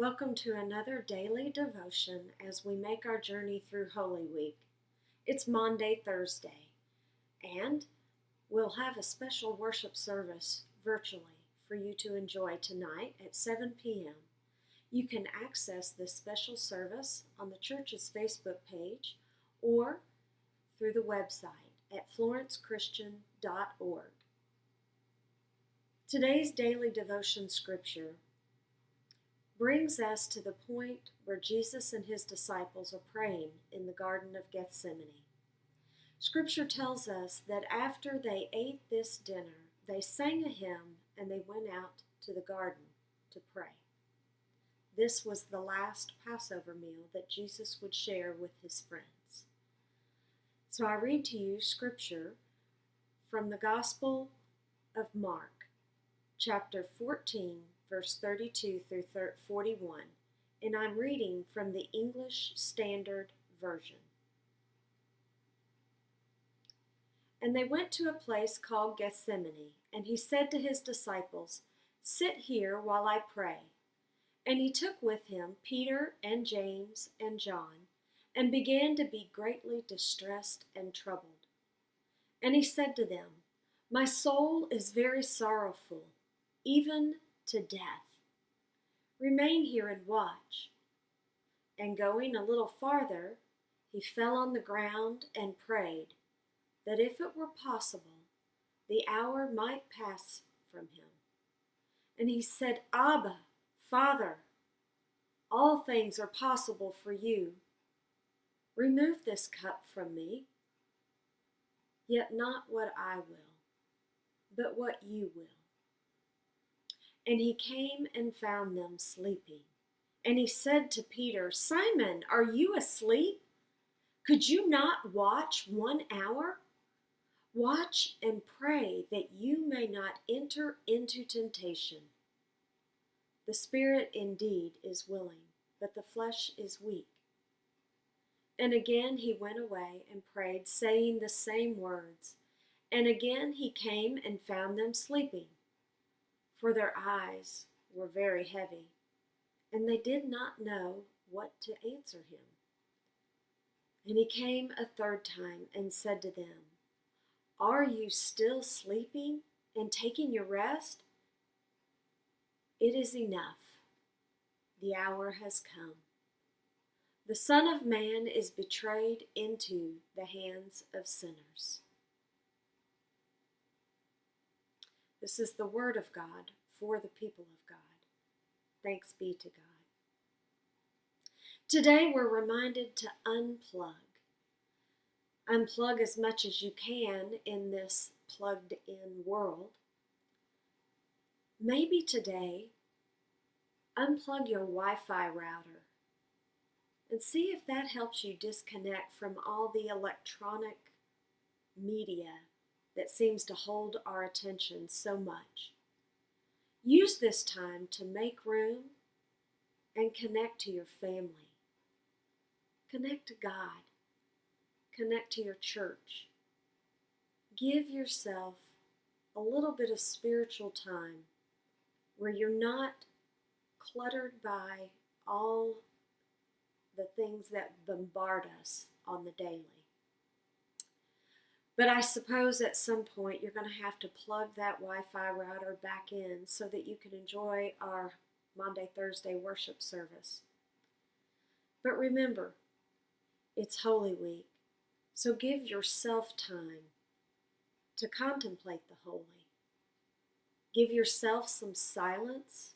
Welcome to another daily devotion as we make our journey through Holy Week. It's Maundy, Thursday, and we'll have a special worship service virtually for you to enjoy tonight at 7 p.m. You can access this special service on the church's Facebook page or through the website at florencechristian.org. Today's daily devotion scripture brings us to the point where Jesus and his disciples are praying in the Garden of Gethsemane. Scripture tells us that after they ate this dinner, they sang a hymn and they went out to the garden to pray. This was the last Passover meal that Jesus would share with his friends. So I read to you scripture from the Gospel of Mark, chapter 14, verse 32 through 41, and I'm reading from the English Standard Version. And they went to a place called Gethsemane, and he said to his disciples, "Sit here while I pray." And he took with him Peter and James and John, and began to be greatly distressed and troubled. And he said to them, "My soul is very sorrowful, even to death. Remain here and watch." And going a little farther, he fell on the ground and prayed that if it were possible, the hour might pass from him. And he said, "Abba, Father, all things are possible for you. Remove this cup from me, yet not what I will, but what you will." And he came and found them sleeping. And he said to Peter, "Simon, are you asleep? Could you not watch 1 hour? Watch and pray that you may not enter into temptation. The spirit indeed is willing, but the flesh is weak." And again he went away and prayed, saying the same words. And again he came and found them sleeping, for their eyes were very heavy, and they did not know what to answer him. And he came a third time and said to them, "Are you still sleeping and taking your rest? It is enough. The hour has come. The Son of Man is betrayed into the hands of sinners." This is the word of God for the people of God. Thanks be to God. Today we're reminded to unplug. Unplug as much as you can in this plugged-in world. Maybe today, unplug your Wi-Fi router and see if that helps you disconnect from all the electronic media that seems to hold our attention so much. Use this time to make room and connect to your family. Connect to God. Connect to your church. Give yourself a little bit of spiritual time where you're not cluttered by all the things that bombard us on the daily. But I suppose at some point you're going to have to plug that Wi-Fi router back in so that you can enjoy our Maundy, Thursday worship service. But remember, it's Holy Week, so give yourself time to contemplate the holy. Give yourself some silence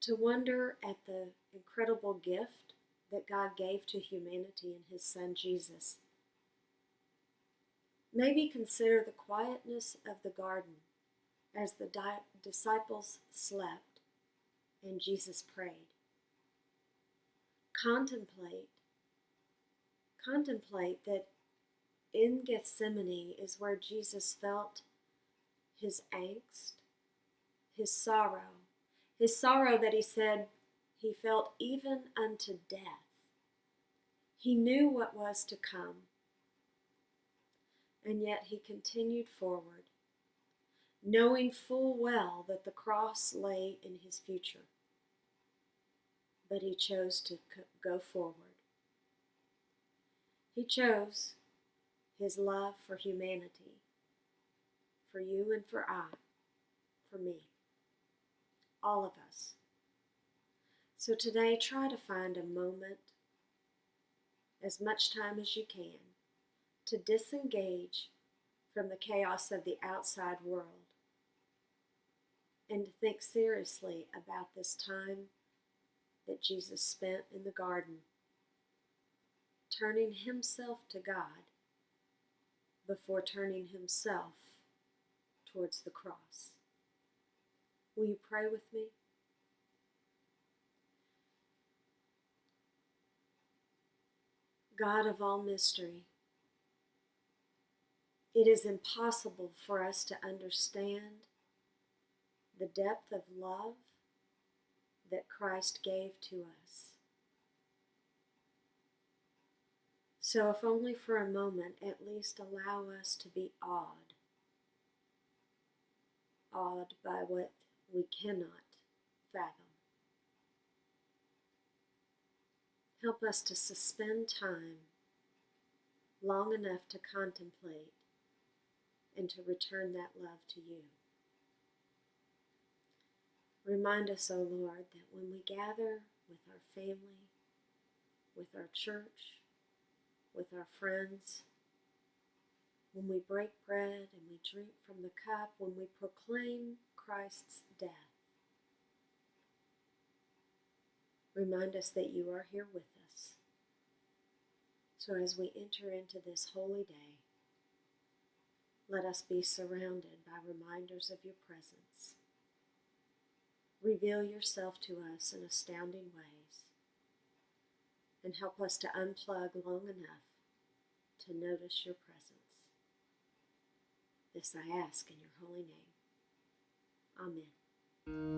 to wonder at the incredible gift that God gave to humanity in his Son Jesus. Maybe consider the quietness of the garden as the disciples slept and Jesus prayed. Contemplate that in Gethsemane is where Jesus felt his angst, his sorrow that he said he felt even unto death. He knew what was to come. And yet he continued forward, knowing full well that the cross lay in his future. but he chose to go forward. He chose his love for humanity, for you and for me, all of us. So today, try to find a moment, as much time as you can, to disengage from the chaos of the outside world and to think seriously about this time that Jesus spent in the garden, turning himself to God before turning himself towards the cross. Will you pray with me? God of all mystery, it is impossible for us to understand the depth of love that Christ gave to us. So if only for a moment, at least allow us to be awed by what we cannot fathom. Help us to suspend time long enough to contemplate and to return that love to you. Remind us, O Lord, that when we gather with our family, with our church, with our friends, when we break bread and we drink from the cup, when we proclaim Christ's death, remind us that you are here with us. So as we enter into this holy day, let us be surrounded by reminders of your presence. Reveal yourself to us in astounding ways, and help us to unplug long enough to notice your presence. This I ask in your holy name. Amen.